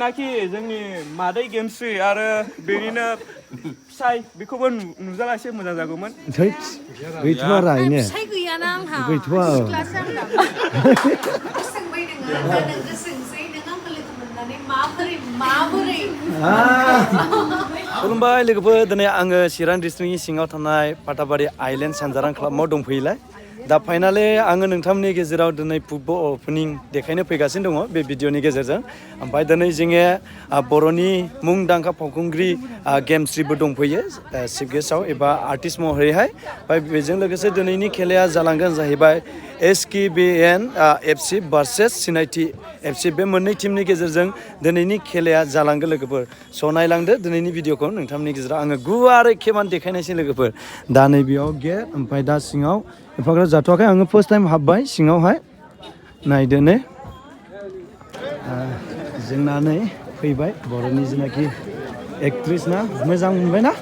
नाखि जोंनि मादै गेमस्रि आरो बेनिनो फिसाय बेखौबो नुजाला एसे मोजां जागौमोन। गैथ'आ रायनो फिसाय गैयाना आंहा गैथ'आ सिख्लासो आं दा सोंबाय नोङो दा नोंखौ सोंसै नों आंखौ लोगो मोननानै माबोरै खुलुमबाय लोगोफोर दिनै आङो चिरां डिस्ट्रिक्टनि सिङाव थानाय पाटाबारि आइलेण्ड सानजारां क्लाबाव दंफैयोलाय दा फाइनालि आङो नोंथांमोननि गेजेराव दिनै फुटबल अपेनिं देखायनो फैगासिनो दङ बे भिडिअनि गेजेरजों ओमफ्राय दिनै जोङो बर'नि मुंदांखा फावखुंग्रि गेमस्रिबो दंफैयो चिफ गेस्टआव एबा आर्टिस्ट महरैहाय ओमफ्राय बेजों लोगोसे दिनैनि खेलाया जालांगोन जाहैबाय SKBN FC भार्सेस सिनायथि FC बे मोननै टीमनि गेजेरजों दिनैनि खेलाया जालांगोन लोगोफोर स' नायलांदो दिनैनि भिडिअखौ नोंथांमोननि गेजेराव आङो गुवारै खेबान देखायनायसै लोगोफोर दा नैबेयाव गेट ओमफ्राय दा सिङाव एफाग्राब जाथ'वाखै आङो फार्स्ट टाइम हाबबाय सिङावहाय नायदो नै जोंना नै फैबाय बर'नि जेनाखि एक्ट्रिस ना मोजां मोनबाय ना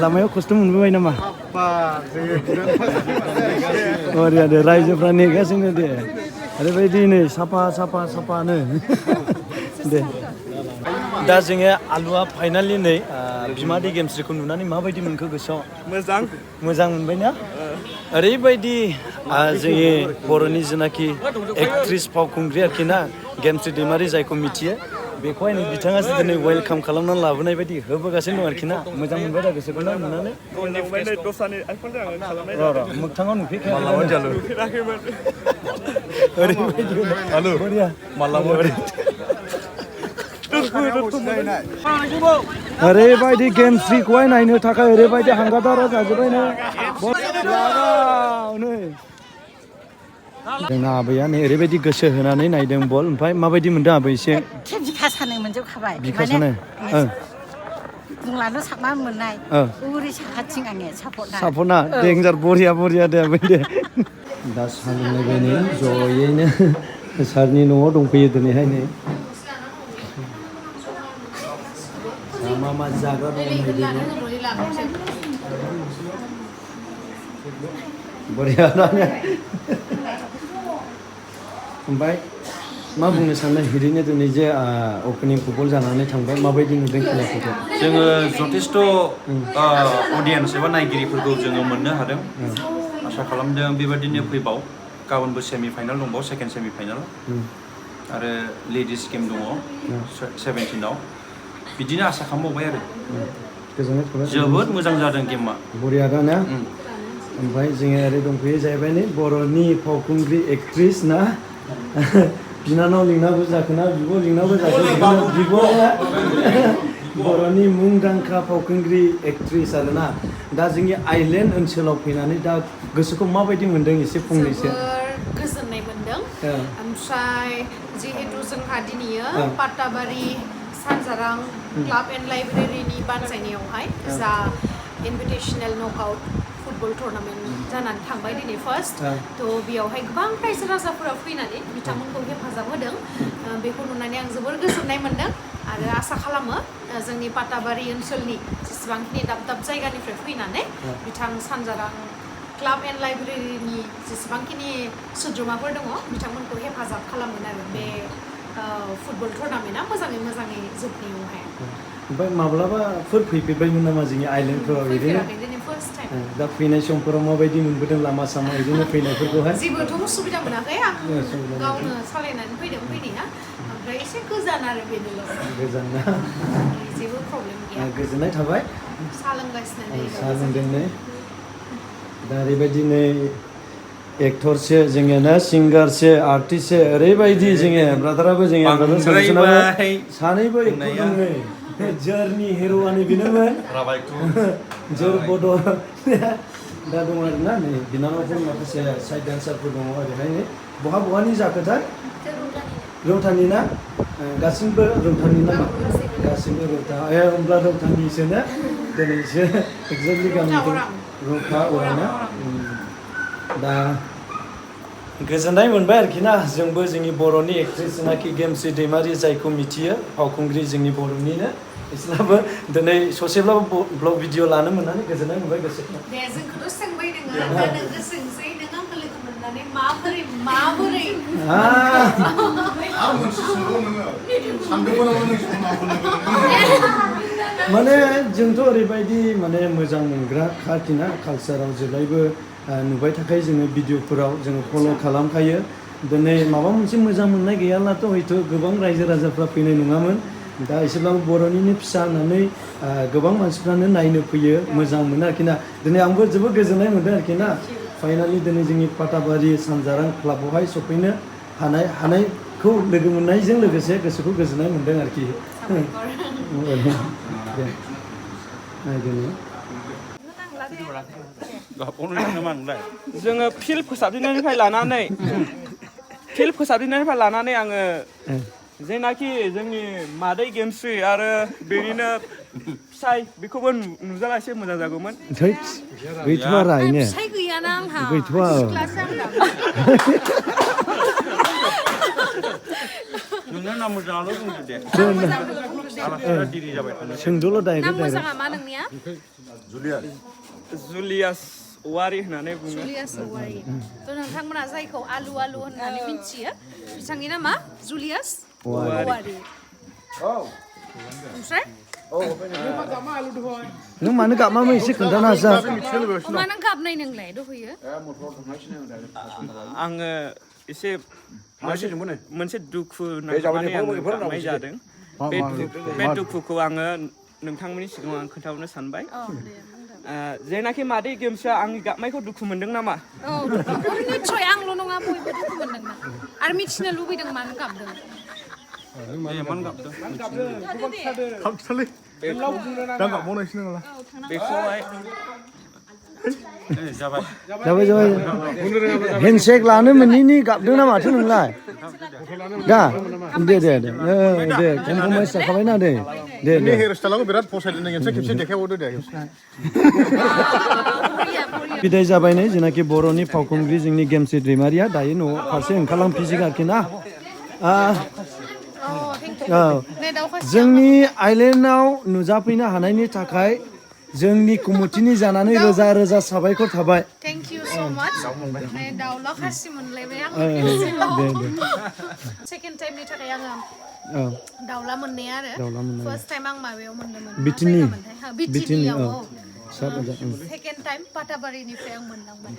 लामायाव खस्थ' मोनबोबाय नामा बरिया दे रायजोफ्रा नेगासिनो दे ओरैबायदि नै साफानो दे दा जोङो आलुआ फाइनालि नै बिमादै गेमस्रिखौ नुनानै माबायदि मोनखो गोसोआव मोजां मोनबाय ना ओरैबायदि जोंनि बर'नि जेनाखि एक्ट्रिस फावखुंग्रि आरोखि ना गेमस्रि दैमारि जायखौ मिथियो बेखौहाय नै बिथाङासो दिनै वेलकाम खालामनानै लाबोनाय बायदि होबोगासिनो दं आरोखि ना मोजां मोनबाय दा गोसोखौ ना नुनानै मोगथाङाव नुफेराखैमोन ओरैबायदि गेमस्रिखौहाय नायनो थाखाय ओरैबायदि हांगादारा जाजोब्बाय नै जोंना आबैया नै ओरैबायदि गोसो होनानै नायदों बल ओमफ्राय माबायदि मोनदों आबै एसे बिखा सानाय मोनजोबखाबाय बिखा सानाय बुंलानो साबा मोननाय उरि साखाथिं आङो सापना देन्जार बरिया दे आबै दे दा साहा लोंलायबाय नै जयैनो सारनि न'आव दंफैयो दिनैहाय नै मा जाग्रा दं बरिया ओमफ्राय मा बुंनो सानो ओरैनो दिनै जे अपेनिं फुटबल जानानै थांबाय माबायदि नुदों खेलाफोरखौ जोङो जथेस्थ' अडियेन्स एबा नायगिरिफोरखौ जोङो मोननो हादों आसा खालामदों बेबायदिनो फैबाव गाबोनबो सेमि फाइनाल दंबावो सेकेन्ड सेमि फाइनाल आरो लेडिस गेम दङ 17आव बिदिनो आसा खालामबावबाय आरो गोजोननाय थाबाय जोबोद मोजां जादों गेमा बरिया दा ना ओमफ्राय जोङो ओरै दंफैयो जाहैबाय नै बर'नि फावखुंग्रि एक्ट्रिस ना बिनानाव लिंनांगौ जाखोना बिब' लिंनांगौ जाखो बिब'आ बर'नि मुंदांखा फावखुंग्रि एक्ट्रिस आरोना दा जोंनि आइलेण्ड ओनसोलाव फैनानै दा गोसोखौ माबायदि मोनदों एसे फंनैसो गोजोननाय मोनदों ओमफ्राय जिहेतु जोंहा दिनैयो पाटाबारि सानजारां क्लाब एन्ड लाइब्रेरिनि बानजायनायावहाय जा इनभिटेसनेल नकआउट फुटबल टुर्नामेन्ट जानानै थांबाय दिनै फार्स्ट थ' बेयावहाय गोबां रायजो राजाफोरा फैनानै बिथांमोनखौ हेफाजाब होदों बेखौ नुनानै आं जोबोर गोजोननाय मोनदों आरो आसा खालामो जोंनि पाटाबारि ओनसोलनि जेसेबांखिनि दाब जायगानिफ्राय फैनानै बिथां सानजारां क्लाब एन्ड लाइब्रेरिनि जेसेबांखिनि सोद्रोमाफोर दङ बिथांमोनखौ हेफाजाब खालामगोन आरो बे फुटबल टुर्नामेन्टआ मोजाङै जोबनायावहाय ओमफ्राय माब्लाबाफोर फैफेरबायमोन नामा जोंनि आइलेण्डफोराव बिदिनो दा फैनाय समफोराव माबायदि मोनबोदों लामा सामा बिदिनो फैनायफोरखौहाय जेबोथ' उसुबिदा मोनाखै आं गावनो सालायनानै फैदों फैनाया ओमफ्राय एसे गोजान आरो बेनोल' गोजान ना जेबो प्रब्लेम गैया गोजोननाय थाबाय साहा लोंगासिनो साहा लोंदों नै दा ओरैबायदि नै एक्टरसो जोङो ना सिंगारसो आर्टिस्टसो ओरैबायदि जोङो ब्रादाराबो जोङो सानैबो एक्टर दं नै जोरनि हिर'आनो बेनोमोन जोर बड' दा दङ आरोना नै बिनानावफोर माखासे साइड डान्सारफोर दङ ओरैहाय नै बहानि जाखोथाय रौतानि ना गासिबो रौतानि नामा गासिबो रौता होमब्ला रौतानिसो ना दिनैसो एक्जेक्टलि गामिखौ रौता अराना दा गोजोननाय मोनबाय आरोखि ना जोंबो जोंनि बर'नि एक्ट्रिस जेनाखि गेमस्रि दैमारि जायखौ मिथियो फावखुंग्रि जोंनि बर'निनो बिसोरनाबो दिनै ससेब्लाबो ब्लग भिडिअ लानो मोननानै गोजोननाय मोनबाय गोसोखौ दे जोंखौथ' सोंबाय नोङो दा नोंखौ सोंसै नों आंखौ लोगो मोननानै 마무리 마무리 माने जोंथ' ओरैबायदि माने मोजां मोनग्रा आरोखिना कालसाराव जेब्लायबो नुबाय थाखायो जोङो भिडिअफोराव जोङो फल' खालामखायो दिनै माबा मोनसे मोजां मोननाय गैयाब्लाथ' हयथ' गोबां रायजो राजाफ्रा फैनाय नङामोन दा एसेब्लाबो बर'निनो फिसा होननानै गोबां मानसिफ्रानो नायनो फैयो मोजां मोनो आरोखिना दिनै आंबो जोबोद गोजोननाय मोनदों आरोखिना फाइनालि दिनै जोंनि पाटाबारि सानजारां क्लाबावहाय सफैनो हानायखौ लोगो मोननायजों लोगोसे गोसोखौ गोजोननाय मोनदों आरोखि जोङो फिल्ड फोसाबजेननायनिफ्राय लानानै आङो जेनाखि जोंनि मादै गेमस्रि आरो बेनिनो फिसाय बेखौबो नुजाला एसे मोजां जागौमोन गैथ'वा रायनो फिसाय गैयाना आंहा गैथ'वा सिख्लासो आं दा नोंनो नाम मोजाङाल' बुंदो दे दिरि जाबाय थानो सोंदोल' नाम डाइरेक्ट मोजाङा मा नोंनिया जुलियास औवारि होननानै बुङो जुलियास औवारि थ' नोंथांमोना जायखौ आलु आलु होननानै मिथियो बिथांनि नामा जुलियास औवारि ओमफ्राय नों मानो गाबमामो एसे खोन्थानो हासा मानो गाबनाय नोंलाय दहैयो आङो एसे मोनसे दुखु नांनानै आङो गाबनाय जादों बे दुखुखौ आङो नोंथांमोननि सिगाङाव आं खोन्थाहरनो सानबाय जेनाखि मादै गेमस्रिया आंनि गाबनायखौ दुखु मोनदों नामा निस्सय आंल' नङा बयबो दुखु मोनदोंना आरो मिथिनो लुबैदों मानो गाबदों बेखौहाय जाबाय हेन्डसेक लानो मोनैनि गाबदों ना माथो नोंलाय दा दे कमप्रमाइस जाखाबाय ना दे हेयार स्टाइलाखौ बिराद फसायदों नों खेबसे देखायबावदो दे बिदाय जाबाय नै जेनाखि बर'नि फावखुंग्रि जोंनि गेमस्रि दैमारिया दायो न'आव फारसे ओंखारलांफिनसिगोन आरोखि ना जोंनि आइलेण्डआव नुजाफैनो हानायनि थाखाय जोंनि कमिटिनि जानानै रोजा रोजा साबायखर थाबाय थेंक इउ स' माच दाउला खासि मोनलायबाय आं सेकेन्ड टाइमनि थाखाय आङो दाउला मोननाया आरो फार्स्ट टाइम आं माबायाव मोनदोंमोन बिटिनियाव सेकेन्ड टाइम पाटाबारिनिफ्राय आं मोनलांबाय